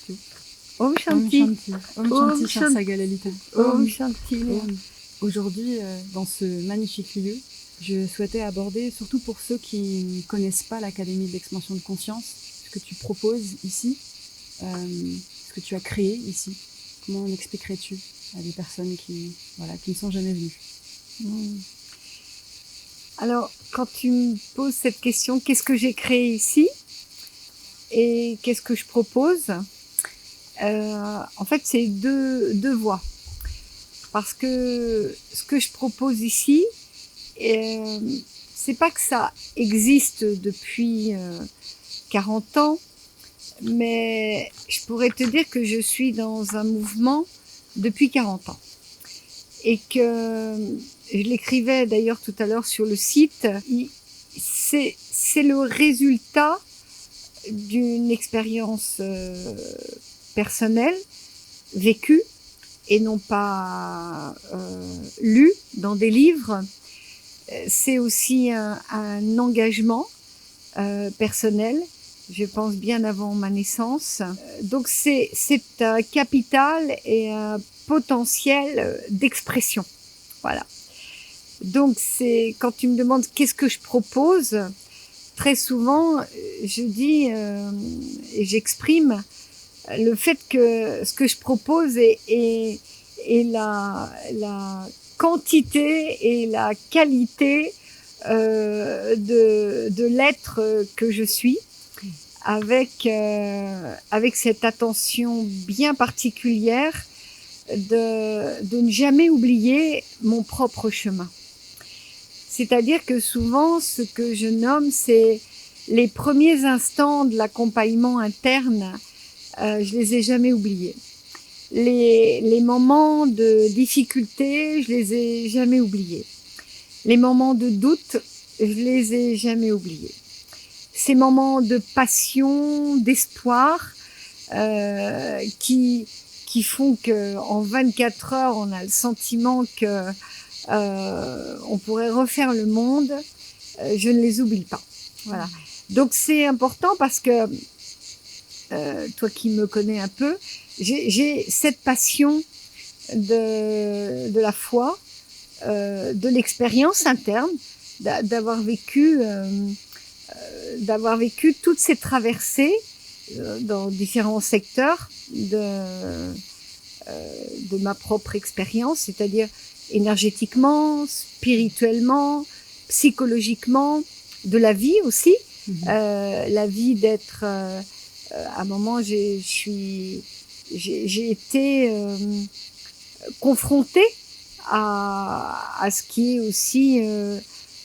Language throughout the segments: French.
Shanti. Om Om Shanti. Shanti. Om Shanti, chère Saga Lalita. Om Shanti. Om. Aujourd'hui, dans ce magnifique lieu, je souhaitais aborder, surtout pour ceux qui ne connaissent pas l'Académie de l'expansion de conscience, ce que tu proposes ici, ce que tu as créé ici. Comment l'expliquerais-tu à des personnes qui ne sont jamais venues? Alors, quand tu me poses cette question, qu'est-ce que j'ai créé ici et qu'est-ce que je propose? En fait, c'est deux voies. Parce que ce que je propose ici, c'est pas que ça existe depuis 40 ans, mais je pourrais te dire que je suis dans un mouvement depuis 40 ans. Et que, je l'écrivais d'ailleurs tout à l'heure sur le site, c'est le résultat d'une expérience personnelle, vécue, et non pas lue dans des livres. C'est aussi un engagement personnel, je pense bien avant ma naissance. Donc c'est un capital et un potentiel d'expression. Voilà. Donc c'est quand tu me demandes qu'est-ce que je propose, très souvent je dis et j'exprime le fait que ce que je propose est la quantité et la qualité de l'être que je suis, avec cette attention bien particulière de ne jamais oublier mon propre chemin. C'est-à-dire que souvent, ce que je nomme, c'est les premiers instants de l'accompagnement interne, je les ai jamais oubliés. Les moments de difficulté, je les ai jamais oubliés. Les moments de doute, je les ai jamais oubliés. Ces moments de passion, d'espoir, qui font que en 24 heures, on a le sentiment que on pourrait refaire le monde, je ne les oublie pas. Voilà. Donc c'est important parce que toi qui me connais un peu, j'ai cette passion de la foi, de l'expérience interne, d'avoir vécu toutes ces traversées dans différents secteurs de ma propre expérience, c'est-à-dire énergétiquement, spirituellement, psychologiquement, de la vie aussi. La vie d'être à un moment j'ai été confrontée à ce qui est aussi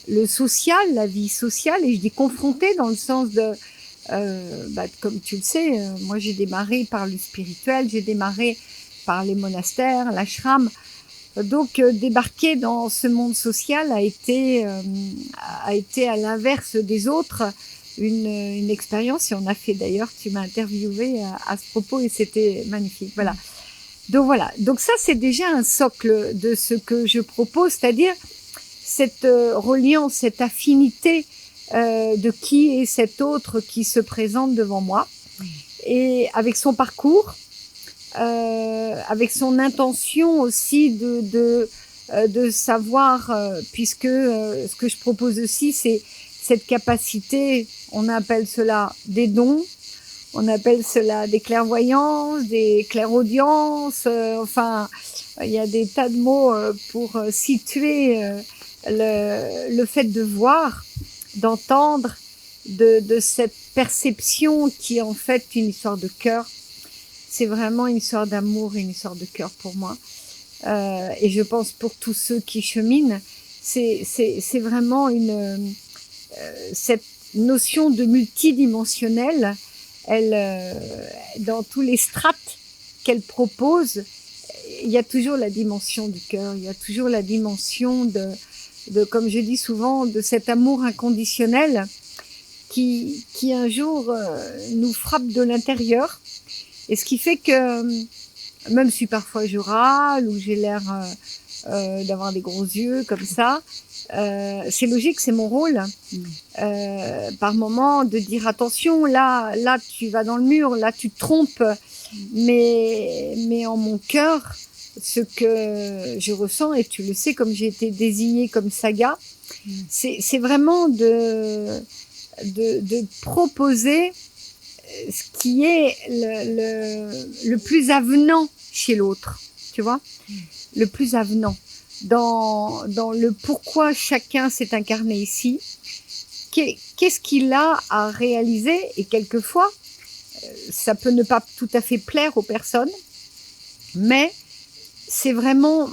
le social, la vie sociale, et je dis confrontée dans le sens de comme tu le sais, moi j'ai démarré par le spirituel, j'ai démarré par les monastères, l'ashram. Donc débarquer dans ce monde social a été à l'inverse des autres une expérience, et on a fait d'ailleurs, tu m'as interviewé à ce propos et c'était magnifique. Voilà. Donc ça c'est déjà un socle de ce que je propose, c'est-à-dire cette reliance, cette affinité de qui est cet autre qui se présente devant moi, et avec son parcours, avec son intention aussi de savoir, puisque ce que je propose aussi, c'est cette capacité, on appelle cela des dons, on appelle cela des clairvoyances, des clairaudiences, enfin, il y a des tas de mots pour situer le fait de voir, d'entendre, de cette perception qui est en fait une histoire de cœur. C'est vraiment une histoire d'amour et une histoire de cœur pour moi. Et je pense pour tous ceux qui cheminent, c'est vraiment cette notion de multidimensionnel. Elle, dans tous les strates qu'elle propose, il y a toujours la dimension du cœur, il y a toujours la dimension de, comme je dis souvent, de cet amour inconditionnel qui un jour nous frappe de l'intérieur. Et ce qui fait que, même si parfois je râle ou j'ai l'air d'avoir des gros yeux comme ça, c'est logique, c'est mon rôle. Par moment de dire attention, là tu vas dans le mur, là tu te trompes. mais en mon cœur, ce que je ressens, et tu le sais, comme j'ai été désignée comme saga, c'est vraiment de proposer ce qui est le plus avenant chez l'autre, tu vois, le plus avenant dans le pourquoi chacun s'est incarné ici, qu'est-ce qu'il a à réaliser, et quelquefois ça peut ne pas tout à fait plaire aux personnes, mais c'est vraiment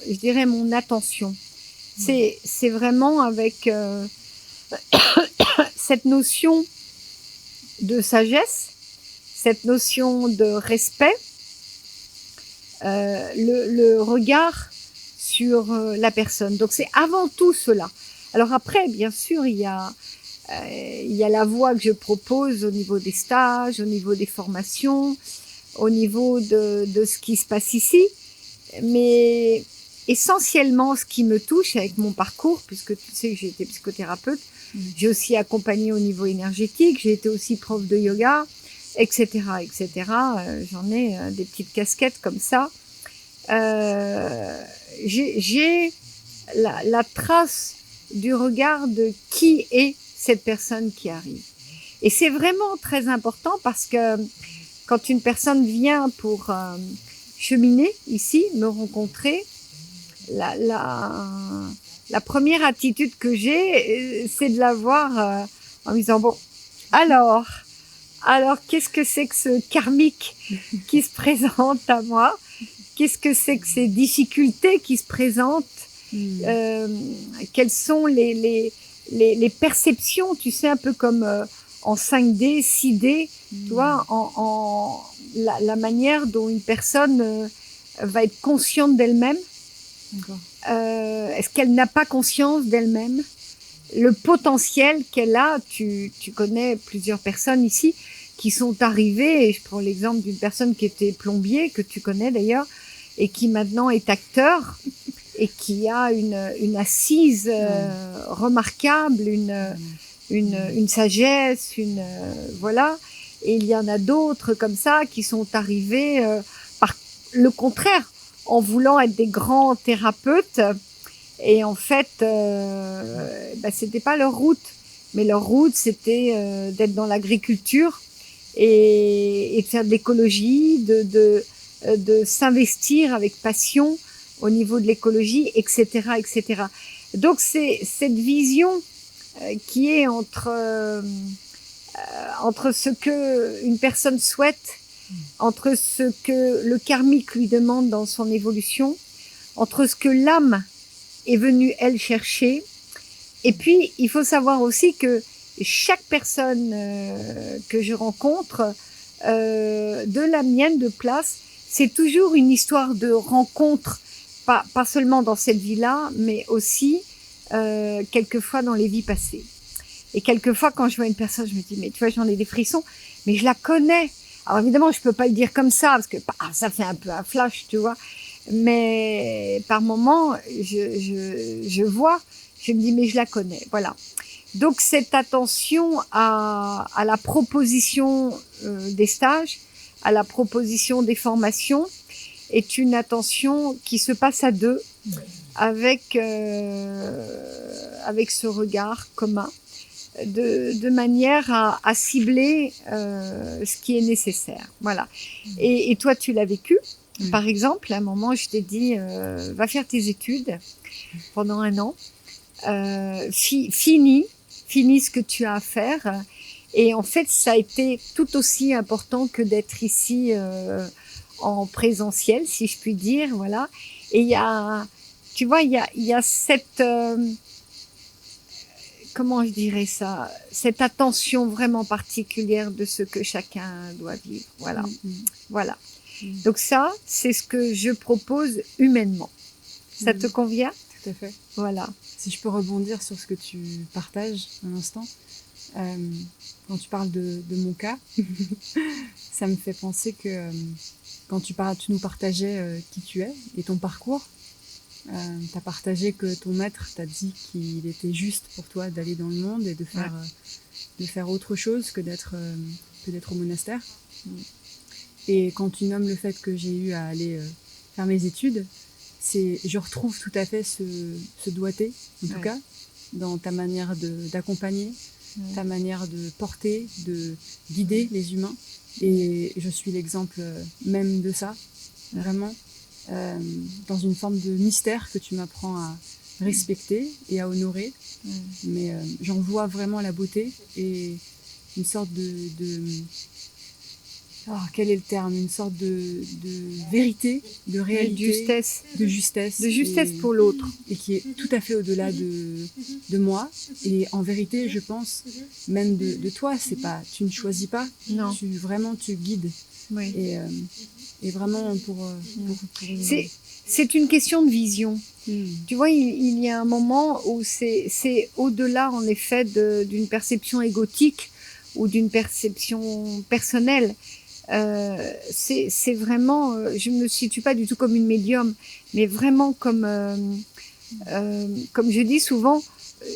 je dirais mon attention. C'est vraiment avec cette notion de sagesse, cette notion de respect, le regard sur la personne. Donc c'est avant tout cela. Alors après, bien sûr, il y a la voie que je propose au niveau des stages, au niveau des formations, au niveau de ce qui se passe ici. Mais essentiellement, ce qui me touche avec mon parcours, puisque tu sais que j'ai été psychothérapeute, j'ai aussi accompagné au niveau énergétique, j'ai été aussi prof de yoga, etc., etc. J'en ai des petites casquettes comme ça. J'ai la trace du regard de qui est cette personne qui arrive. Et c'est vraiment très important parce que quand une personne vient pour cheminer ici, me rencontrer, la première attitude que j'ai, c'est de la voir en me disant, bon, alors, qu'est-ce que c'est que ce karmique qui se présente à moi? Qu'est-ce que c'est que ces difficultés qui se présentent? Quelles sont les perceptions, tu sais, un peu comme en 5D, 6D, tu vois, en la manière dont une personne va être consciente d'elle-même. Est-ce qu'elle n'a pas conscience d'elle-même? Le potentiel qu'elle a, tu connais plusieurs personnes ici qui sont arrivées, et je prends l'exemple d'une personne qui était plombier, que tu connais d'ailleurs, et qui maintenant est acteur, et qui a une assise remarquable, une sagesse, voilà. Et il y en a d'autres comme ça qui sont arrivés par le contraire, en voulant être des grands thérapeutes. Et en fait, c'était pas leur route. Mais leur route, c'était d'être dans l'agriculture et de faire de l'écologie, de s'investir avec passion au niveau de l'écologie, etc., etc. Donc c'est cette vision qui est entre ce que une personne souhaite, entre ce que le karmique lui demande dans son évolution, entre ce que l'âme est venue elle chercher. Et puis il faut savoir aussi que chaque personne que je rencontre de la mienne de place, c'est toujours une histoire de rencontre, pas seulement dans cette vie-là, mais aussi quelquefois dans les vies passées. Et quelquefois, quand je vois une personne, je me dis, mais tu vois, j'en ai des frissons, mais je la connais. Alors évidemment, je peux pas le dire comme ça, parce que ça fait un peu un flash, tu vois. Mais par moments, je vois, je me dis, mais je la connais, voilà. Donc cette attention à la proposition des stages, à la proposition des formations, est une attention qui se passe à deux, avec ce regard commun, de manière à cibler ce qui est nécessaire. Voilà. Et toi, tu l'as vécu. Par exemple, à un moment, je t'ai dit, va faire tes études pendant 1 an, finis ce que tu as à faire. Et en fait, ça a été tout aussi important que d'être ici en présentiel, si je puis dire, voilà. Et il y a, tu vois, il y a cette, comment je dirais ça, cette attention vraiment particulière de ce que chacun doit vivre, voilà, voilà. Donc ça, c'est ce que je propose humainement. Ça te convient? Tout à fait. Voilà. Si je peux rebondir sur ce que tu partages un instant, quand tu parles de mon cas, ça me fait penser que quand tu nous partageais qui tu es et ton parcours, tu as partagé que ton maître t'a dit qu'il était juste pour toi d'aller dans le monde et de faire autre chose que d'être au monastère. Et quand tu nommes le fait que j'ai eu à aller faire mes études, je retrouve tout à fait ce doigté, en tout cas, dans ta manière d'accompagner, ta manière de porter, de guider les humains. Et je suis l'exemple même de ça, vraiment, dans une forme de mystère que tu m'apprends à respecter et à honorer. Mais j'en vois vraiment la beauté et une sorte quel est le terme? Une sorte de vérité, de réalité, de justesse pour l'autre. Et qui est tout à fait au-delà de moi. Et en vérité, je pense, même de toi, tu ne choisis pas, non. Tu guides. Oui. Et vraiment c'est une question de vision. Tu vois, il y a un moment où c'est au-delà, en effet, d'une perception égotique ou d'une perception personnelle. C'est vraiment, je me situe pas du tout comme une médium, mais vraiment comme je dis souvent,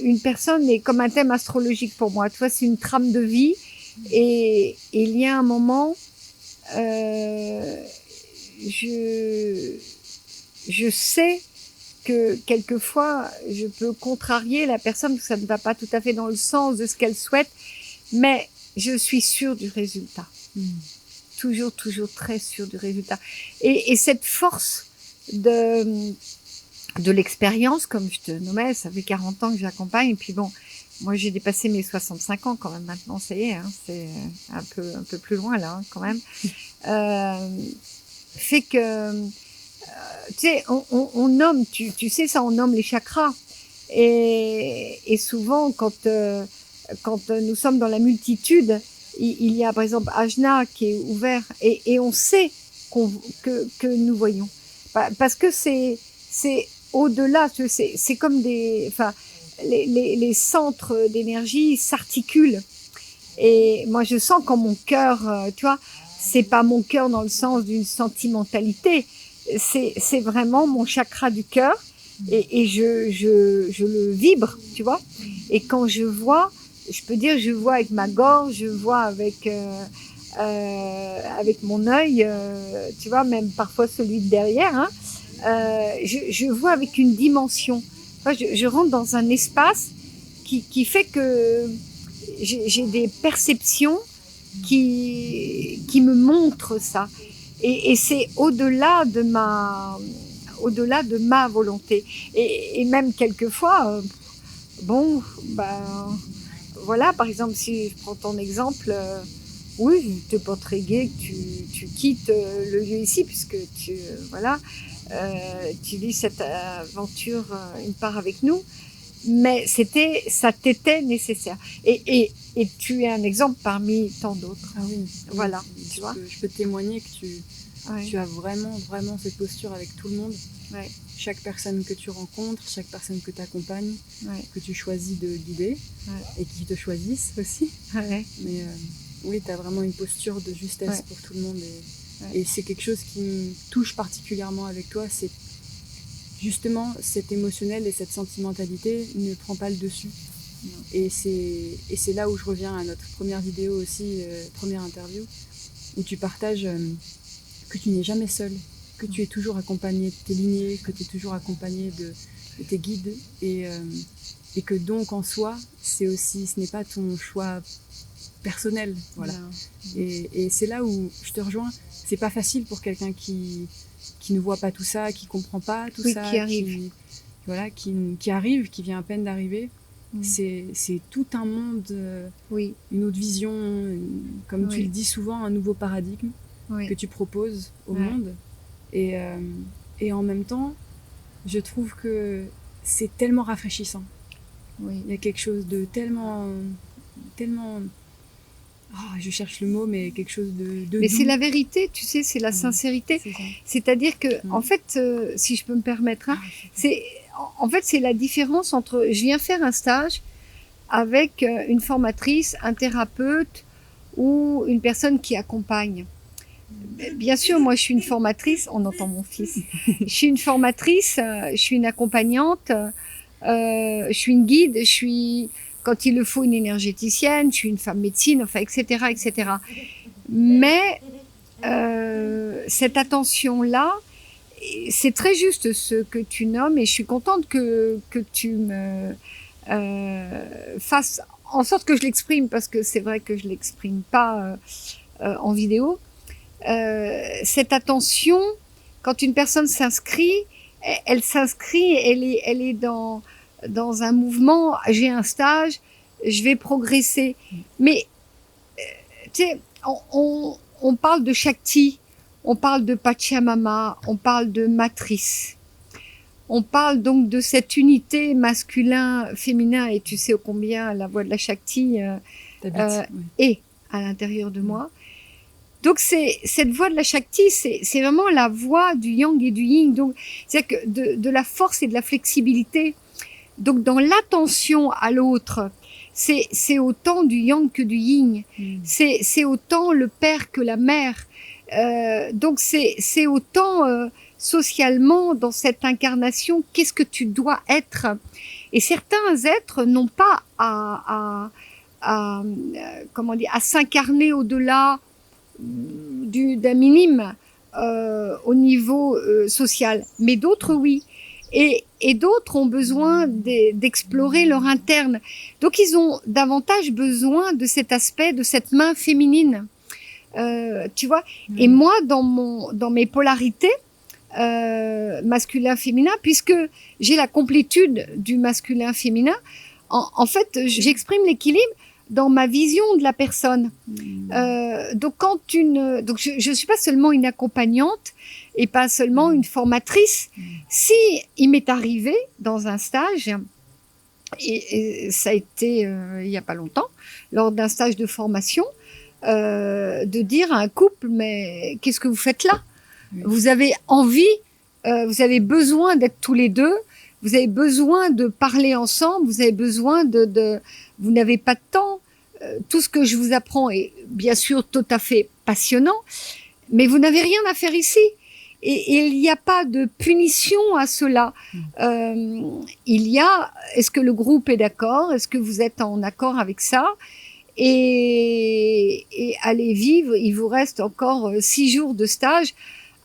une personne est comme un thème astrologique pour moi. Tu vois, c'est une trame de vie, et il y a un moment, je sais que quelquefois je peux contrarier la personne parce que ça ne va pas tout à fait dans le sens de ce qu'elle souhaite, mais je suis sûre du résultat. Toujours très sûre du résultat. Et cette force de l'expérience, comme je te nommais, ça fait 40 ans que j'accompagne, et puis bon, moi j'ai dépassé mes 65 ans quand même maintenant, ça y est, hein, c'est un peu plus loin là, hein, quand même, fait que, tu sais, on nomme, tu sais ça, on nomme les chakras, et souvent quand nous sommes dans la multitude, il y a par exemple Ajna qui est ouvert, et on sait que nous voyons, parce que c'est au-delà, c'est comme les centres d'énergie s'articulent, et moi je sens quand mon cœur, tu vois, c'est pas mon cœur dans le sens d'une sentimentalité, c'est vraiment mon chakra du cœur, et je le vibre, tu vois, et quand je vois, je peux dire, je vois avec ma gorge, je vois avec mon œil, tu vois, même parfois celui de derrière, hein, je vois avec une dimension. Enfin, je rentre dans un espace qui fait que j'ai des perceptions qui me montrent ça. Et c'est au-delà de ma volonté. Et même quelquefois, bon, voilà, par exemple, si je prends ton exemple, oui, t'es pas très gai que tu quittes le lieu ici, puisque tu vis cette aventure une part avec nous, mais ça t'était nécessaire. Et tu es un exemple parmi tant d'autres. Ah oui. Voilà, tu vois. Je peux témoigner que tu as vraiment cette posture avec tout le monde. Ouais. Chaque personne que tu rencontres, chaque personne que tu accompagnes, que tu choisis de guider, et qui te choisissent aussi. Ouais. Mais oui, tu as vraiment une posture de justesse pour tout le monde. Et c'est quelque chose qui me touche particulièrement avec toi, c'est justement cet émotionnel et cette sentimentalité ne prend pas le dessus. Et c'est là où je reviens à notre première vidéo aussi, première interview, où tu partages que tu n'es jamais seul, que tu es toujours accompagné de tes lignées, que tu es toujours accompagné de tes guides, et que donc en soi, ce n'est pas ton choix personnel. Voilà. Et c'est là où je te rejoins. C'est pas facile pour quelqu'un qui ne voit pas tout ça, qui comprend pas tout ça, qui arrive. Qui arrive, qui vient à peine d'arriver. C'est tout un monde, une autre vision, comme tu le dis souvent, un nouveau paradigme que tu proposes au monde. Et en même temps, je trouve que c'est tellement rafraîchissant. Il y a quelque chose de tellement... je cherche le mot, mais quelque chose de mais doux. c'est la vérité, tu sais, c'est la sincérité. C'est-à-dire que, en fait, si je peux me permettre, hein, c'est la différence entre... Je viens faire un stage avec une formatrice, un thérapeute ou une personne qui accompagne. Bien sûr, moi, je suis une formatrice. On entend mon fils. Je suis une formatrice, je suis une accompagnante, je suis une guide, je suis, quand il le faut, une énergéticienne, je suis une femme médecine, enfin, etc., etc. Mais cette attention-là, c'est très juste ce que tu nommes et je suis contente que tu me fasses en sorte que je l'exprime parce que c'est vrai que je l'exprime pas en vidéo. Cette attention, quand une personne s'inscrit, elle s'inscrit, elle est dans un mouvement, j'ai un stage, je vais progresser. Mais, tu sais, on parle de Shakti, on parle de Pachamama, on parle de matrice. On parle donc de cette unité masculin-féminin, et tu sais combien la voix de la Shakti est à l'intérieur de moi. Donc cette voix de la Shakti, c'est vraiment la voix du yang et du yin, donc c'est-à-dire que de la force et de la flexibilité. Donc dans l'attention à l'autre, c'est autant du yang que du yin. C'est autant le père que la mère. Donc c'est autant socialement dans cette incarnation, qu'est-ce que tu dois être. Et certains êtres n'ont pas à s'incarner au-delà d'un minime au niveau social, mais d'autres oui. Et d'autres ont besoin d'explorer leur interne. Donc ils ont davantage besoin de cet aspect, de cette main féminine. Tu vois. Et moi, dans mes polarités, masculin-féminin, puisque j'ai la complétude du masculin-féminin, en fait, j'exprime l'équilibre dans ma vision de la personne. Donc je suis pas seulement une accompagnante et pas seulement une formatrice. Si il m'est arrivé dans un stage, et ça a été il y a pas longtemps, lors d'un stage de formation, de dire à un couple, mais qu'est-ce que vous faites là? Vous avez envie, vous avez besoin d'être tous les deux, vous avez besoin de parler ensemble, vous avez besoin vous n'avez pas de temps. Tout ce que je vous apprends est bien sûr tout à fait passionnant, mais vous n'avez rien à faire ici. Et il n'y a pas de punition à cela. Est-ce que le groupe est d'accord? Est-ce que vous êtes en accord avec ça? Et allez vivre, il vous reste encore 6 jours de stage.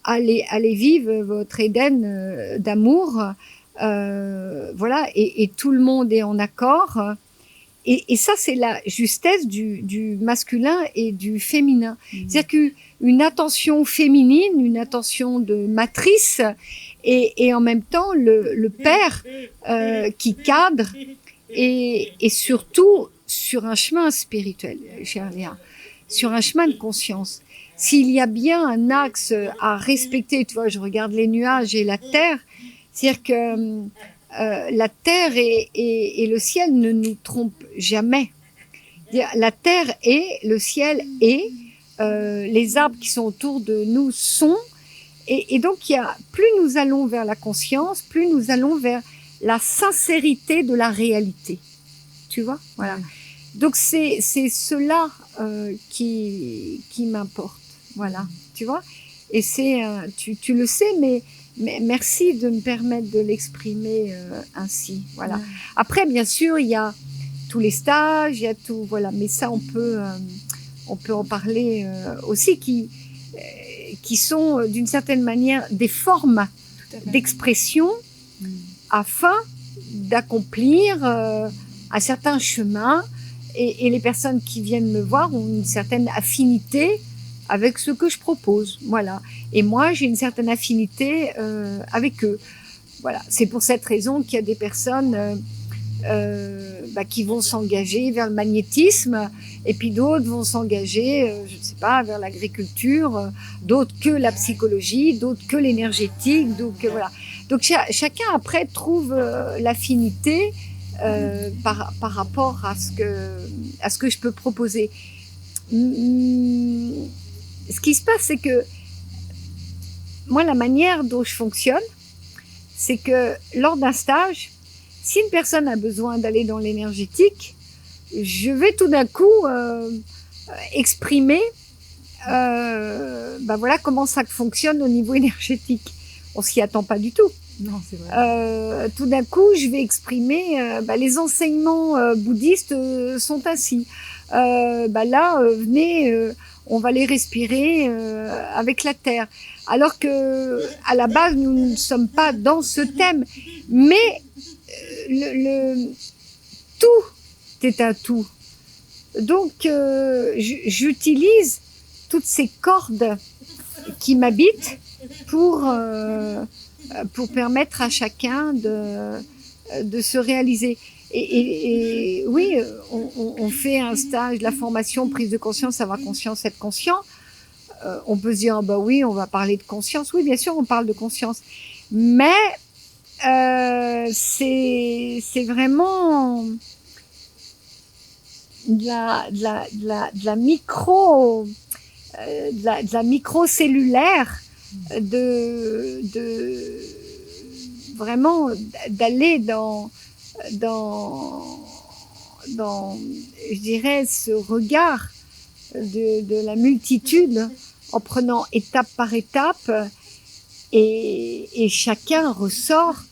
Allez vivre votre Éden d'amour. Voilà, et tout le monde est en accord. Et ça, c'est la justesse du masculin et du féminin. C'est-à-dire qu'une attention féminine, une attention de matrice, et en même temps le père qui cadre, et surtout sur un chemin spirituel, chère Léa, sur un chemin de conscience. S'il y a bien un axe à respecter, tu vois, je regarde les nuages et la terre, c'est-à-dire que la terre et le ciel ne nous trompent jamais. La terre est, le ciel est, les arbres qui sont autour de nous sont, et donc plus nous allons vers la conscience, plus nous allons vers la sincérité de la réalité. Tu vois, voilà. Donc c'est cela qui m'importe, voilà. Tu vois, et c'est tu le sais, mais merci de me permettre de l'exprimer ainsi, voilà. Après, bien sûr, il y a tous les stages, il y a tout, voilà. Mais ça, on peut en parler aussi, qui sont d'une certaine manière des formes d'expression afin d'accomplir un certain chemin. Et les personnes qui viennent me voir ont une certaine affinité avec ce que je propose, voilà. Et moi, j'ai une certaine affinité avec eux, voilà. C'est pour cette raison qu'il y a des personnes qui vont s'engager vers le magnétisme, et puis d'autres vont s'engager, je ne sais pas, vers l'agriculture, d'autres que la psychologie, d'autres que l'énergétique, donc voilà. Donc chacun après trouve l'affinité par rapport à ce que je peux proposer. Ce qui se passe, c'est que moi, la manière dont je fonctionne, c'est que lors d'un stage, si une personne a besoin d'aller dans l'énergétique, je vais tout d'un coup exprimer voilà comment ça fonctionne au niveau énergétique. On s'y attend pas du tout. Non, c'est vrai. Tout d'un coup, je vais exprimer les enseignements bouddhistes sont ainsi. Venez, on va les respirer avec la terre. Alors que à la base, nous ne sommes pas dans ce thème, mais tout est un tout. Donc, j'utilise toutes ces cordes qui m'habitent pour permettre à chacun de se réaliser. Et oui, on fait un stage, la formation prise de conscience, avoir conscience, être conscient. On peut se dire, oh bah oui, on va parler de conscience. Oui, bien sûr, on parle de conscience. Mais c'est vraiment de la microcellulaire, vraiment d'aller dans, je dirais, ce regard de la multitude en prenant étape par étape, et chacun ressort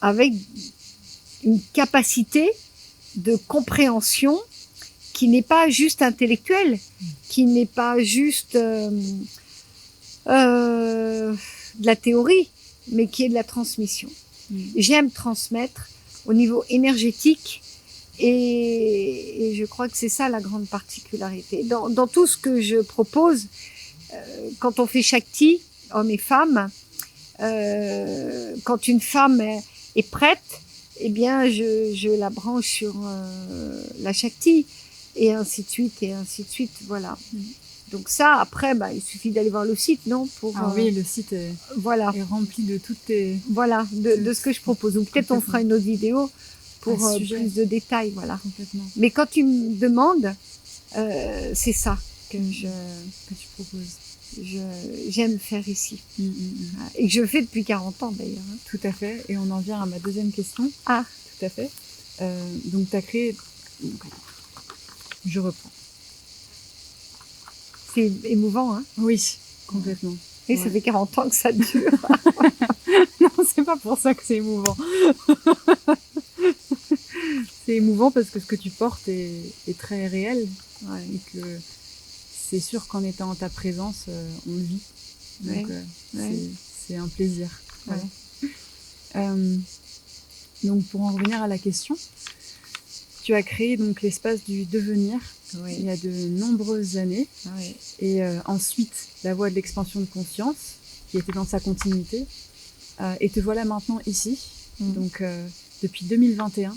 avec une capacité de compréhension qui n'est pas juste intellectuelle, qui n'est pas juste de la théorie, mais qui est de la transmission. J'aime transmettre au niveau énergétique, et je crois que c'est ça la grande particularité. Dans tout ce que je propose, quand on fait Shakti, hommes et femmes, quand une femme est prête, eh bien, je la branche sur la Shakti, et ainsi de suite, et ainsi de suite, voilà. Donc ça, après, il suffit d'aller voir le site, non, pour, oui, le site est rempli de toutes tes... Voilà, de ce que je propose. Donc peut-être on fera une autre vidéo pour plus de détails, voilà. Complètement. Mais quand tu me demandes, c'est ça que tu proposes. J'aime faire ici. Et que je fais depuis 40 ans d'ailleurs. Tout à fait. Et on en vient à ma deuxième question. Ah. Tout à fait. Donc tu as créé... Je reprends. C'est émouvant, hein? Oui, complètement. Et ça fait 40 ans que ça dure. Non, c'est pas pour ça que c'est émouvant. C'est émouvant parce que ce que tu portes est très réel. Ouais, et que c'est sûr qu'en étant en ta présence, on le vit. Donc, c'est un plaisir. Ouais. Donc, pour en revenir à la question, tu as créé donc l'espace du devenir il y a de nombreuses années. Et ensuite, la voie de l'expansion de conscience, qui était dans sa continuité. Et te voilà maintenant ici, donc depuis 2021,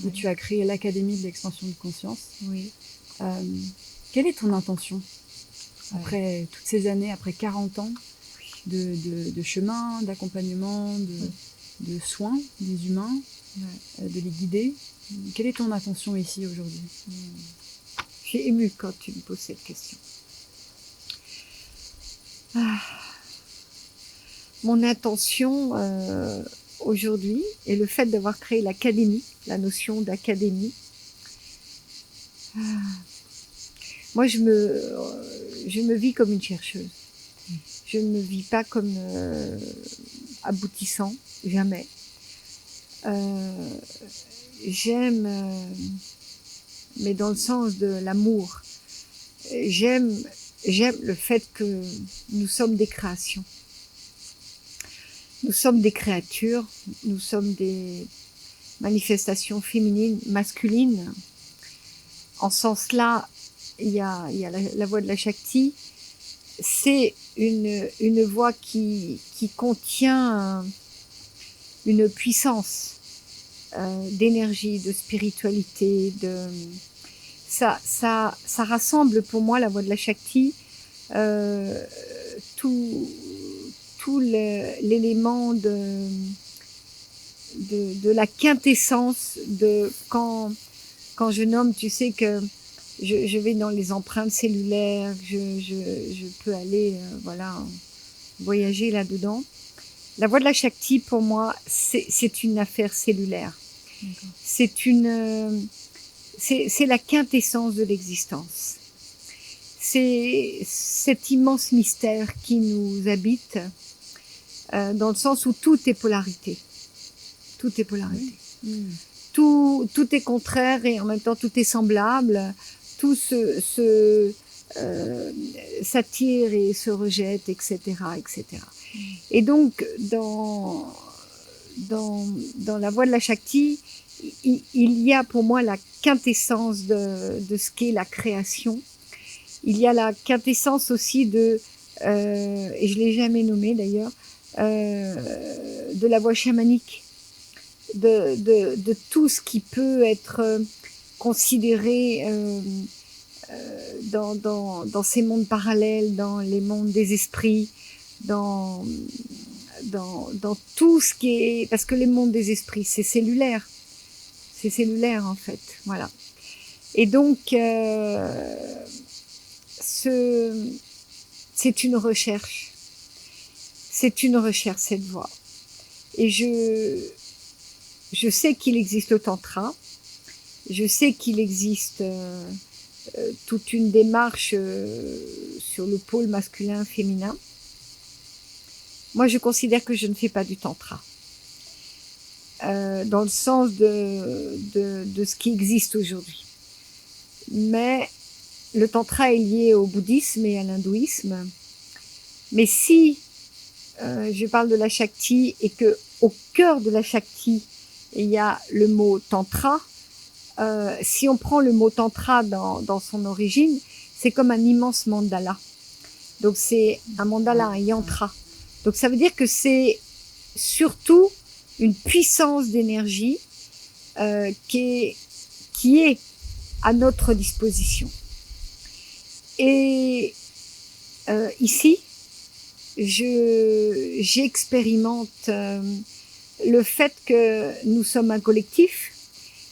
où tu as créé l'Académie de l'expansion de conscience. Quelle est ton intention après toutes ces années, après 40 ans de chemin, d'accompagnement, de soins des humains, de les guider? Quelle est ton intention ici aujourd'hui? Je suis émue quand tu me poses cette question. Mon intention aujourd'hui, et le fait d'avoir créé l'académie, la notion d'académie, moi je me vis comme une chercheuse. Je ne me vis pas comme aboutissant, jamais. J'aime, mais dans le sens de l'amour. J'aime le fait que nous sommes des créations. Nous sommes des créatures, nous sommes des manifestations féminines, masculines. En ce sens-là, il y a la voie de la Shakti. C'est une voie qui contient une puissance d'énergie, de spiritualité. Ça rassemble pour moi, la voie de la Shakti, tout l'élément de la quintessence de quand je nomme, tu sais que je vais dans les empreintes cellulaires, je peux aller voyager là-dedans. La voie de la Shakti, pour moi, c'est une affaire cellulaire. C'est la quintessence de l'existence. C'est cet immense mystère qui nous habite, dans le sens où tout est polarité. Tout est polarité. Tout est contraire et en même temps tout est semblable. tout s'attire et se rejette, etc., etc. Et donc, dans la voie de la Shakti, il y a pour moi la quintessence de ce qu'est la création. Il y a la quintessence aussi et je l'ai jamais nommé d'ailleurs, de la voie chamanique, de tout ce qui peut être considéré dans ces mondes parallèles, dans les mondes des esprits, dans tout ce qui est... Parce que les mondes des esprits, c'est cellulaire en fait, voilà. Et donc, c'est une recherche, cette voie. Et je sais qu'il existe le tantra, je sais qu'il existe toute une démarche sur le pôle masculin-féminin. Moi, je considère que je ne fais pas du tantra, dans le sens de ce qui existe aujourd'hui. Mais le tantra est lié au bouddhisme et à l'hindouisme. Mais si je parle de la Shakti et que au cœur de la Shakti, il y a le mot tantra, si on prend le mot tantra dans son origine, c'est comme un immense mandala. Donc c'est un mandala, un yantra. Donc ça veut dire que c'est surtout une puissance d'énergie qui est à notre disposition. Et ici, j'expérimente le fait que nous sommes un collectif,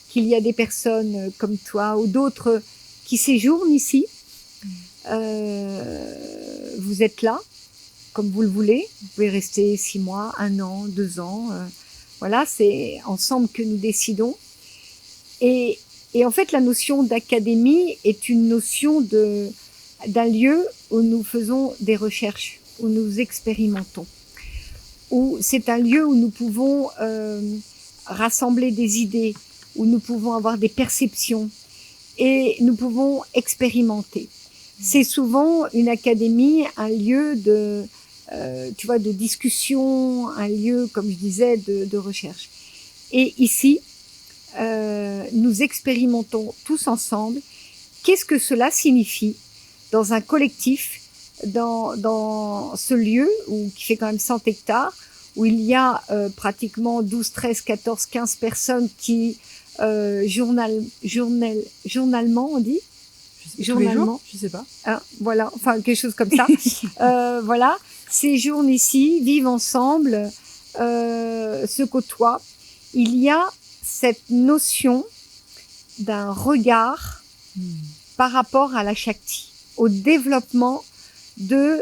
qu'il y a des personnes comme toi ou d'autres qui séjournent ici. Vous êtes là, comme vous le voulez. Vous pouvez rester 6 mois, 1 an, 2 ans. Voilà, c'est ensemble que nous décidons. Et en fait, la notion d'académie est une notion d'un lieu où nous faisons des recherches, où nous expérimentons. Où c'est un lieu où nous pouvons rassembler des idées, où nous pouvons avoir des perceptions et nous pouvons expérimenter. C'est souvent une académie, un lieu de discussion, un lieu, comme je disais, de recherche. Et ici, nous expérimentons tous ensemble qu'est-ce que cela signifie dans un collectif, dans ce lieu qui fait quand même 100 hectares, où il y a pratiquement 12, 13, 14, 15 personnes qui journalement, on dit journalement, je sais pas. Hein, voilà, enfin quelque chose comme ça. Voilà, séjournent ici, vivent ensemble, se côtoient. Il y a cette notion d'un regard par rapport à la Shakti, au développement de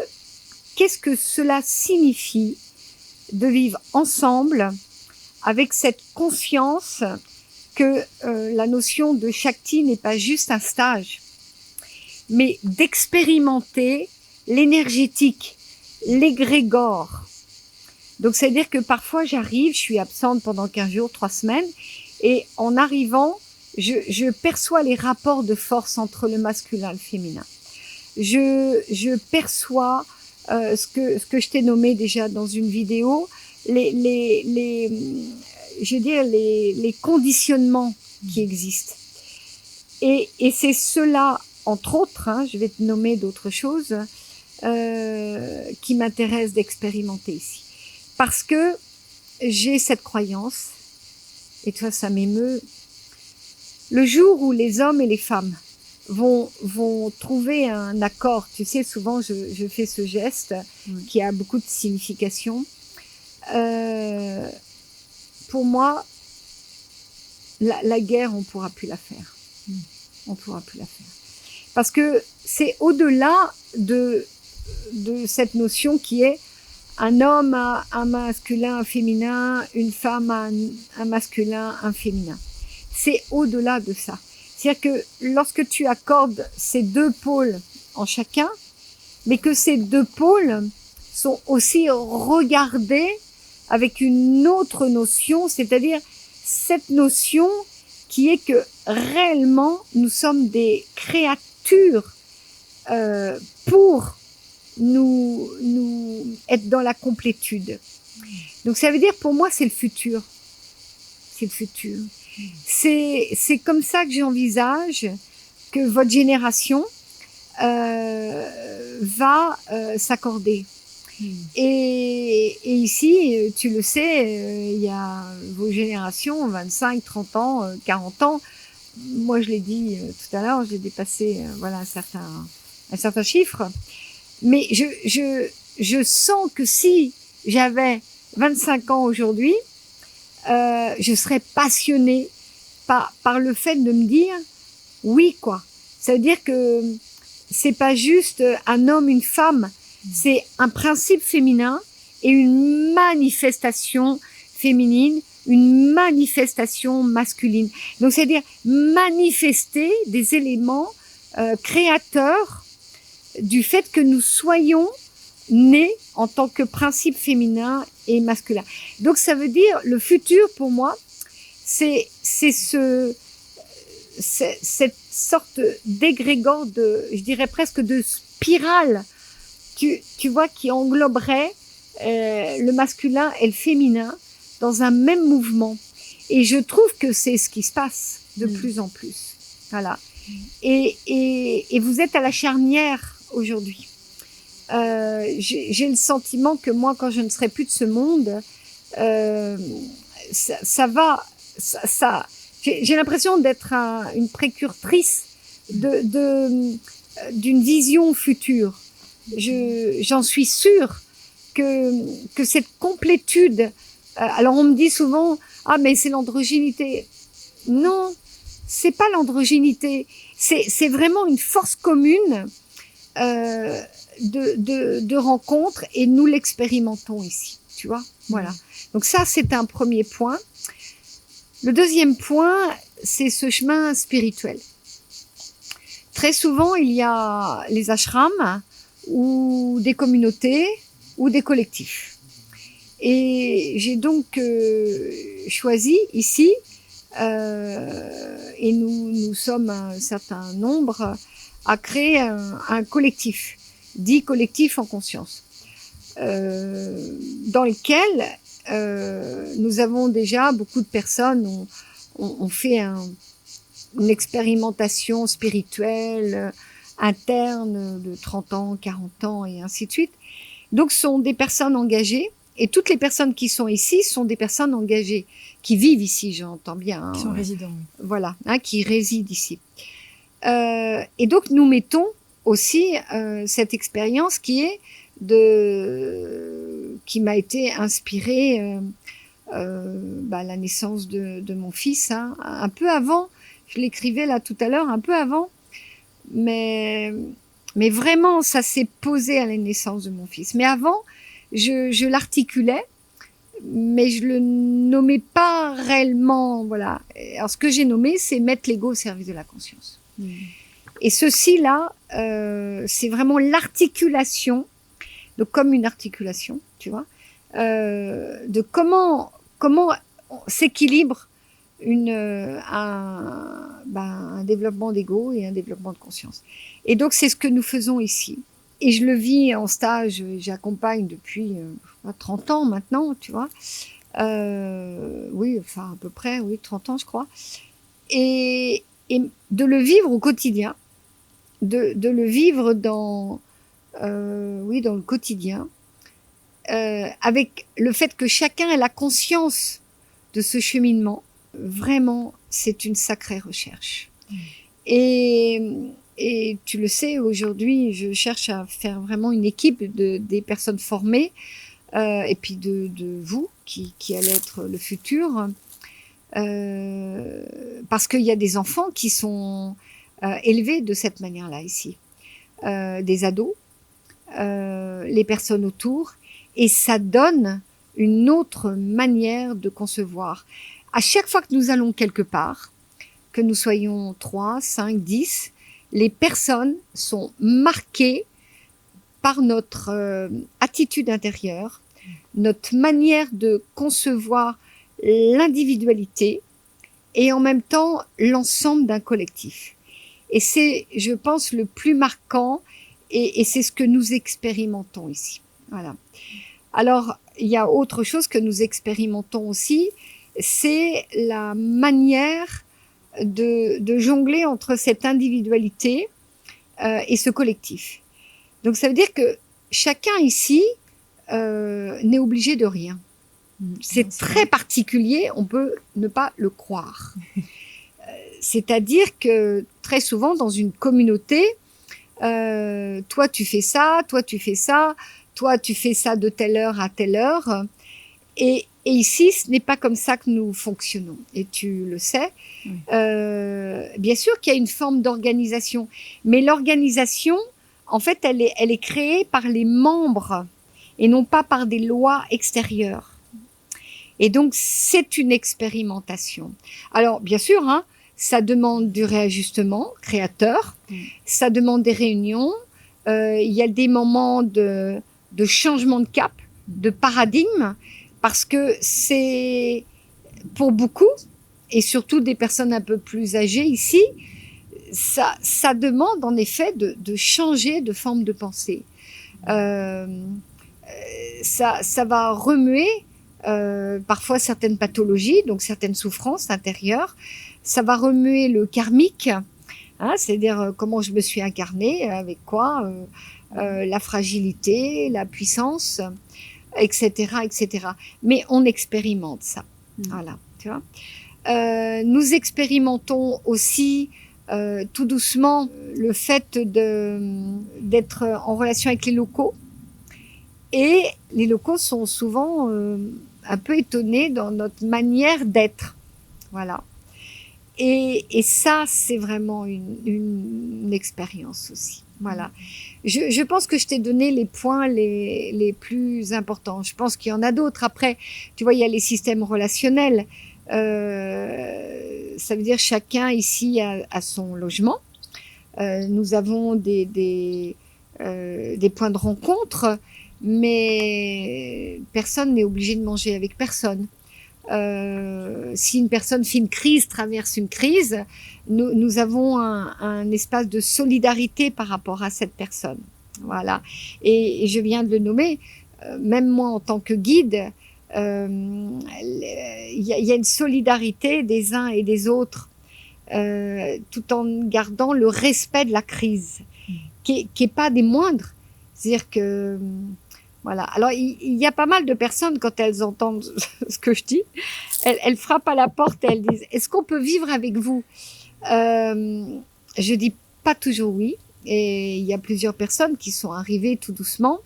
qu'est-ce que cela signifie de vivre ensemble avec cette conscience que la notion de Shakti n'est pas juste un stage, mais d'expérimenter l'énergétique, l'égrégore. Donc, c'est-à-dire que parfois, j'arrive, je suis absente pendant 15 jours, 3 semaines, et en arrivant, je perçois les rapports de force entre le masculin et le féminin. Je perçois ce que je t'ai nommé déjà dans une vidéo, les conditionnements qui existent. Et c'est cela, entre autres, je vais te nommer d'autres choses, qui m'intéresse d'expérimenter ici. Parce que j'ai cette croyance, et toi ça m'émeut, le jour où les hommes et les femmes vont trouver un accord, tu sais, souvent je fais ce geste qui a beaucoup de signification. Pour moi, la guerre, on ne pourra plus la faire. On ne pourra plus la faire. Parce que c'est au-delà de cette notion qui est un homme a un masculin, un féminin, une femme a un masculin, un féminin. C'est au-delà de ça. C'est-à-dire que lorsque tu accordes ces 2 pôles en chacun, mais que ces 2 pôles sont aussi regardés avec une autre notion, c'est-à-dire cette notion qui est que réellement, nous sommes des créatures pour nous être dans la complétude. Donc ça veut dire, pour moi, c'est le futur. C'est le futur. C'est comme ça que j'envisage que votre génération va s'accorder. Et ici, tu le sais, il y a vos générations, 25, 30 ans, 40 ans. Moi, je l'ai dit tout à l'heure, j'ai dépassé voilà, un certain chiffre. Mais je sens que si j'avais 25 ans aujourd'hui, je serais passionnée par le fait de me dire oui, quoi. Ça veut dire que c'est pas juste un homme, une femme, c'est un principe féminin et une manifestation féminine, une manifestation masculine. Donc, c'est-à-dire manifester des éléments créateurs du fait que nous soyons nés en tant que principe féminin et masculin. Donc, ça veut dire, le futur, pour moi, c'est cette sorte d'égrégore je dirais presque de spirale, tu vois, qui engloberait le masculin et le féminin dans un même mouvement. Et je trouve que c'est ce qui se passe de plus en plus. Voilà. Et vous êtes à la charnière aujourd'hui. J'ai le sentiment que moi, quand je ne serai plus de ce monde, j'ai l'impression d'être une précursrice d'une vision future. J'en suis sûre que cette complétude. Alors on me dit souvent, ah mais c'est l'androgynité. Non, c'est pas l'androgynité. C'est vraiment une force commune de rencontre, et nous l'expérimentons ici. Tu vois, voilà. Donc ça, c'est un premier point. Le deuxième point, c'est ce chemin spirituel. Très souvent, il y a les ashrams ou des communautés ou des collectifs. Et j'ai donc choisi ici, et nous sommes un certain nombre, à créer un collectif, dit collectif en conscience, dans lequel nous avons déjà, beaucoup de personnes ont fait une expérimentation spirituelle interne de 30 ans, 40 ans et ainsi de suite. Donc, ce sont des personnes engagées, et toutes les personnes qui sont ici sont des personnes engagées, qui vivent ici, j'entends bien. Qui sont résidents. Voilà, qui résident ici. Et donc, nous mettons aussi cette expérience qui m'a été inspirée la naissance de mon fils, un peu avant. Je l'écrivais là tout à l'heure, un peu avant, mais vraiment, ça s'est posé à la naissance de mon fils. Mais avant, je l'articulais, mais je le nommais pas réellement. Voilà. Alors, ce que j'ai nommé, c'est mettre l'ego au service de la conscience. Et ceci-là, c'est vraiment l'articulation, donc comme une articulation, tu vois, de comment s'équilibre un développement d'ego et un développement de conscience. Et donc, c'est ce que nous faisons ici. Et je le vis en stage, j'accompagne depuis 30 ans maintenant, tu vois. Oui, enfin, à peu près, oui, 30 ans, je crois. Et de le vivre au quotidien, de le vivre dans le quotidien, avec le fait que chacun ait la conscience de ce cheminement. Vraiment, c'est une sacrée recherche. Et tu le sais, aujourd'hui, je cherche à faire vraiment une équipe des personnes formées, et puis de vous, qui allez être le futur, parce qu'il y a des enfants qui sont élevés de cette manière-là ici, des ados, les personnes autour, et ça donne une autre manière de concevoir. À chaque fois que nous allons quelque part, que nous soyons 3, 5, 10, les personnes sont marquées par notre attitude intérieure, notre manière de concevoir l'individualité et en même temps l'ensemble d'un collectif. Et c'est, je pense, le plus marquant, et c'est ce que nous expérimentons ici. Voilà. Alors, il y a autre chose que nous expérimentons aussi, c'est la manière de jongler entre cette individualité et ce collectif. Donc, ça veut dire que chacun ici n'est obligé de rien. C'est très particulier, on peut ne pas le croire. C'est-à-dire que très souvent dans une communauté, toi tu fais ça, toi tu fais ça, toi tu fais ça de telle heure à telle heure. Et ici, ce n'est pas comme ça que nous fonctionnons. Et tu le sais. Oui. Bien sûr qu'il y a une forme d'organisation, mais l'organisation, en fait, elle est créée par les membres et non pas par des lois extérieures. Et donc, c'est une expérimentation. Alors, bien sûr, hein, ça demande du réajustement créateur, ça demande des réunions, il y a des moments de changement de cap, de paradigme, parce que c'est, pour beaucoup, et surtout des personnes un peu plus âgées ici, ça demande en effet de changer de forme de pensée. Ça va remuer parfois certaines pathologies, donc certaines souffrances intérieures. Ça va remuer le karmique, hein, c'est-à-dire comment je me suis incarnée, avec quoi, la fragilité, la puissance, etc., etc. Mais on expérimente ça. Voilà, tu vois. Nous expérimentons aussi tout doucement le fait d'être en relation avec les locaux. Et les locaux sont souvent un peu étonnés dans notre manière d'être. Voilà. Et ça, c'est vraiment une expérience aussi. Voilà. Je pense que je t'ai donné les points les plus importants. Je pense qu'il y en a d'autres. Après, tu vois, il y a les systèmes relationnels. Ça veut dire chacun ici a son logement. Nous avons des points de rencontre, mais personne n'est obligé de manger avec personne. Si une personne fait une crise, traverse une crise, nous avons un espace de solidarité par rapport à cette personne. Voilà. Et je viens de le nommer, même moi en tant que guide, il y a une solidarité des uns et des autres, tout en gardant le respect de la crise, qui est pas des moindres. C'est-à-dire que voilà. Alors, il y a pas mal de personnes, quand elles entendent ce que je dis, elles frappent à la porte et elles disent « Est-ce qu'on peut vivre avec vous ?» Je dis pas toujours oui. Et il y a plusieurs personnes qui sont arrivées tout doucement.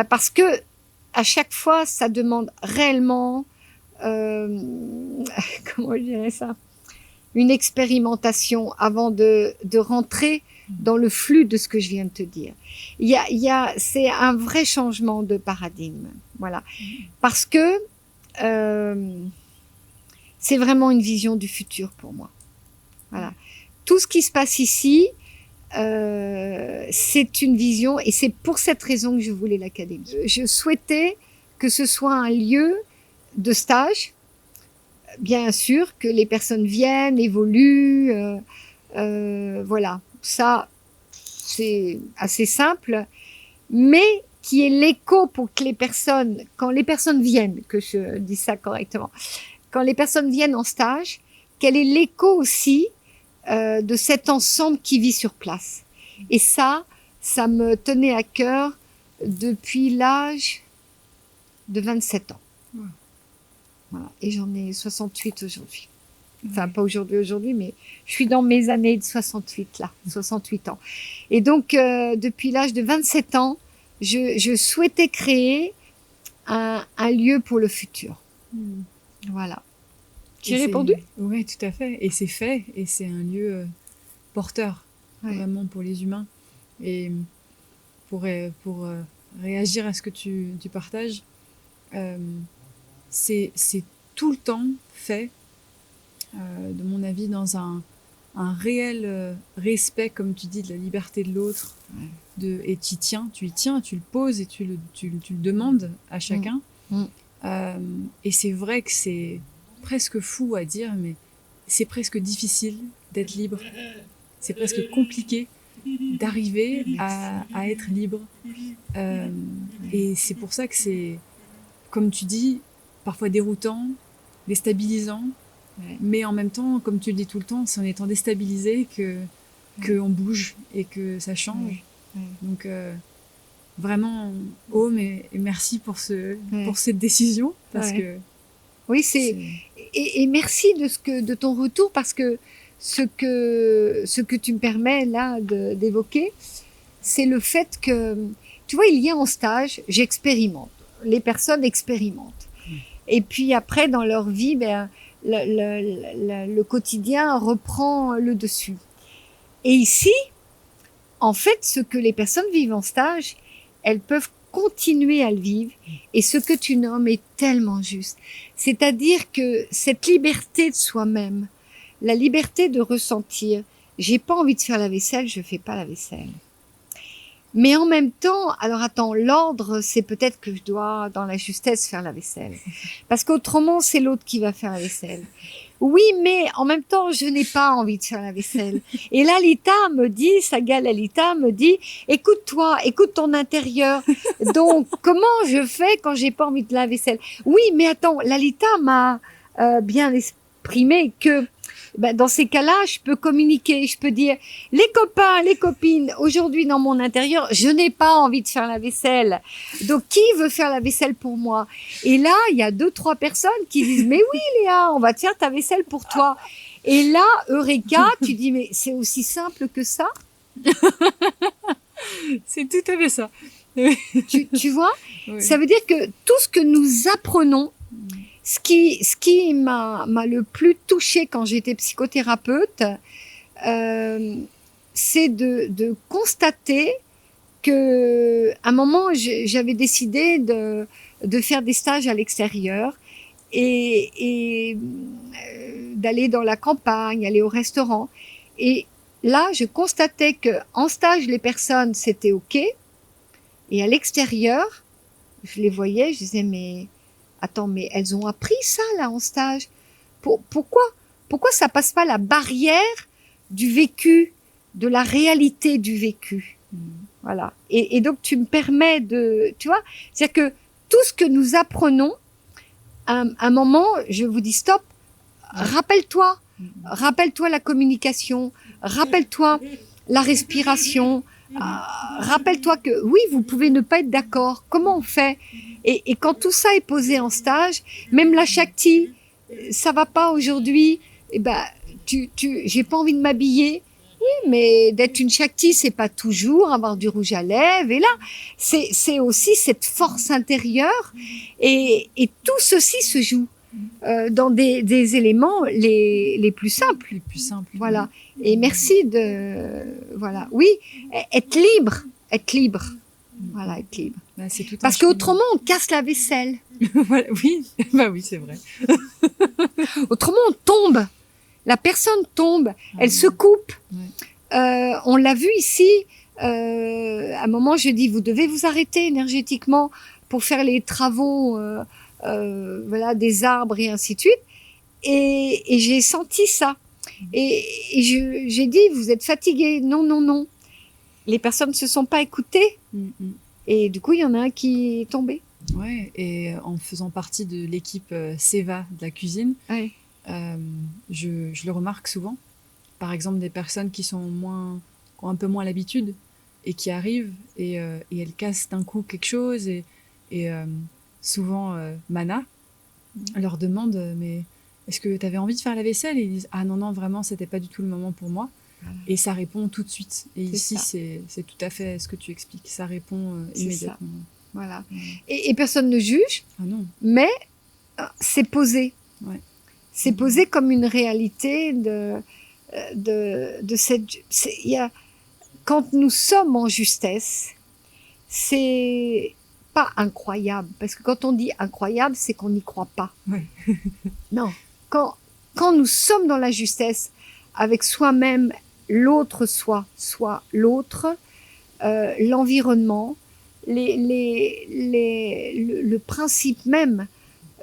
Parce que à chaque fois, ça demande réellement, comment je dirais ça, une expérimentation avant de rentrer dans le flux de ce que je viens de te dire. C'est un vrai changement de paradigme, voilà, parce que c'est vraiment une vision du futur pour moi. Voilà, tout ce qui se passe ici, c'est une vision, et c'est pour cette raison que je voulais l'académie. Je souhaitais que ce soit un lieu de stage. Bien sûr que les personnes viennent, évoluent, voilà. Ça, c'est assez simple, mais qui est l'écho pour que les personnes, quand les personnes viennent, que je dis ça correctement, quand les personnes viennent en stage, quel est l'écho aussi de cet ensemble qui vit sur place. Et ça me tenait à cœur depuis l'âge de 27 ans. Voilà. Et j'en ai 68 aujourd'hui. Enfin, pas aujourd'hui, mais je suis dans mes années de 68, là, 68 ans. Et donc, depuis l'âge de 27 ans, je souhaitais créer un lieu pour le futur. Voilà. Tu as répondu ? Oui, tout à fait. Et c'est fait. Et c'est un lieu porteur, vraiment, pour les humains. Et pour réagir à ce que tu partages, c'est tout le temps fait, de mon avis, dans un réel respect, comme tu dis, de la liberté de l'autre, et tu y tiens, tu le poses et tu le demandes à chacun. Et c'est vrai que c'est presque fou à dire, mais c'est presque difficile d'être libre. C'est presque compliqué d'arriver à être libre. Et c'est pour ça que c'est, comme tu dis, parfois déroutant, déstabilisant, mais en même temps, comme tu le dis tout le temps, c'est en étant déstabilisé qu'on bouge et que ça change. Donc vraiment, et merci pour cette décision, parce que oui, et merci de ton retour, parce que ce que tu me permets là d'évoquer, c'est le fait que, tu vois, il y a en stage, j'expérimente, les personnes expérimentent, et puis après dans leur vie, le quotidien reprend le dessus. Et ici, en fait, ce que les personnes vivent en stage, elles peuvent continuer à le vivre. Et ce que tu nommes est tellement juste. C'est-à-dire que cette liberté de soi-même, la liberté de ressentir, j'ai pas envie de faire la vaisselle, je fais pas la vaisselle. Mais en même temps, alors attends, l'ordre, c'est peut-être que je dois, dans la justesse, faire la vaisselle. Parce qu'autrement, c'est l'autre qui va faire la vaisselle. Oui, mais en même temps, je n'ai pas envie de faire la vaisselle. Et là, Saga Lalita me dit, écoute-toi, écoute ton intérieur. Donc, comment je fais quand j'ai pas envie de la vaisselle? Oui, mais attends, Lalita m'a bien exprimé que dans ces cas-là, je peux communiquer, je peux dire, les copains, les copines, aujourd'hui dans mon intérieur, je n'ai pas envie de faire la vaisselle. Donc, qui veut faire la vaisselle pour moi? Et là, il y a 2-3 personnes qui disent, mais oui, Léa, on va te faire ta vaisselle pour toi. Et là, Eureka, tu dis, mais c'est aussi simple que ça? C'est tout à fait ça. Tu vois? Oui. Ça veut dire que tout ce que nous apprenons, ce qui m'a le plus touchée quand j'étais psychothérapeute, c'est de constater que, à un moment, j'avais décidé de faire des stages à l'extérieur et d'aller dans la campagne, aller au restaurant. Et là, je constatais que en stage, les personnes, c'était OK. Et à l'extérieur, je les voyais, je disais, mais attends, mais elles ont appris ça, là, en stage. Pourquoi ça passe pas la barrière du vécu, de la réalité du vécu? Voilà. Et donc, tu me permets tu vois, c'est-à-dire que tout ce que nous apprenons, à un moment, je vous dis stop, rappelle-toi la communication, rappelle-toi la respiration, rappelle-toi que oui, vous pouvez ne pas être d'accord. Comment on fait? Et quand tout ça est posé en stage, même la Shakti, ça va pas aujourd'hui, j'ai pas envie de m'habiller. Oui, mais d'être une Shakti, c'est pas toujours avoir du rouge à lèvres. Et là, c'est aussi cette force intérieure. Et tout ceci se joue dans des éléments les plus simples. Les plus simples. Voilà. Et merci voilà. Oui, être libre. Voilà, être libre. C'est tout parce qu'autrement, on casse la vaisselle. Voilà, oui, oui, c'est vrai. Autrement, on tombe. La personne tombe, elle se coupe. On l'a vu ici. À un moment, je dis, vous devez vous arrêter énergétiquement pour faire les travaux, voilà, des arbres et ainsi de suite. Et j'ai senti ça. Et j'ai dit, vous êtes fatigué. Non. Les personnes ne se sont pas écoutées. Et du coup, il y en a un qui est tombé. Ouais, et en faisant partie de l'équipe Seva de la cuisine, je le remarque souvent. Par exemple, des personnes qui ont un peu moins l'habitude et qui arrivent et elles cassent d'un coup quelque chose. Et souvent, Mana leur demande, mais est-ce que tu avais envie de faire la vaisselle? Et ils disent, ah non, vraiment, c'était pas du tout le moment pour moi. Voilà. Et ça répond tout de suite. Et ici, c'est tout à fait ce que tu expliques. Ça répond immédiatement. Ça. Voilà. Et personne ne juge, non. Mais c'est posé. Ouais. C'est posé comme une réalité de cette. Quand nous sommes en justesse, c'est pas incroyable. Parce que quand on dit incroyable, c'est qu'on n'y croit pas. Ouais. Non. Quand nous sommes dans la justesse, avec soi-même, l'autre soi, soit l'autre, l'environnement, le principe même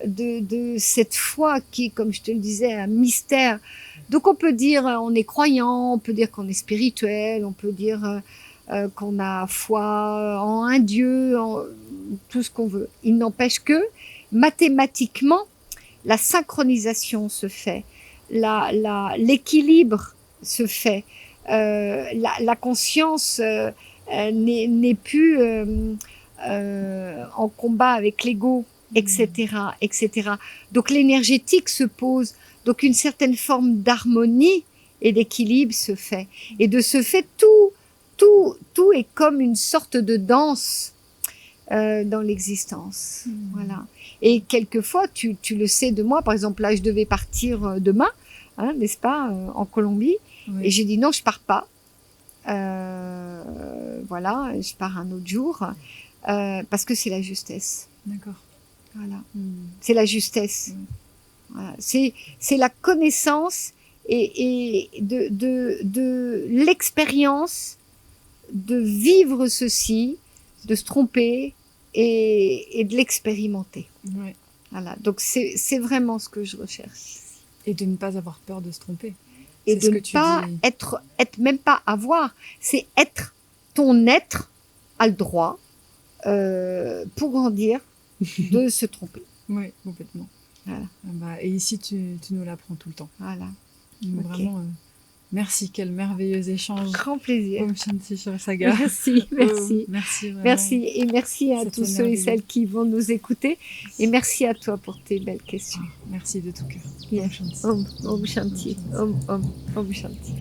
de cette foi qui, comme je te le disais, un mystère. Donc on peut dire on est croyant, on peut dire qu'on est spirituel, on peut dire qu'on a foi en un Dieu, en tout ce qu'on veut. Il n'empêche que mathématiquement, la synchronisation se fait, l'équilibre se fait, la conscience n'est plus en combat avec l'ego, etc., etc. Donc l'énergétique se pose, donc une certaine forme d'harmonie et d'équilibre se fait. Et de ce fait, tout est comme une sorte de danse dans l'existence. Voilà. Et quelquefois, tu le sais de moi, par exemple, là, je devais partir demain, hein, n'est-ce pas, en Colombie, Oui. et j'ai dit non, je pars pas. Voilà, je pars un autre jour, parce que c'est la justesse. D'accord. Voilà. C'est la justesse. Voilà. C'est la connaissance et de l'expérience de vivre ceci, de se tromper et de l'expérimenter. Ouais. Voilà. Donc c'est vraiment ce que je recherche. Et de ne pas avoir peur de se tromper. Et de ne pas être même pas avoir, c'est être, ton être a le droit, pour grandir, de se tromper. Oui, complètement. Voilà. Et ici, tu nous l'apprends tout le temps. Voilà. Donc, vraiment, merci, quel merveilleux échange. Grand plaisir. Om Shanti Shiva Saga. Merci, merci. Merci, vraiment. Merci, et merci à tous ceux et merveilleux. celles qui vont nous écouter. Et merci à toi pour tes belles questions. Merci de tout cœur. Yes. Om Shanti. Om Shanti. Om Shanti.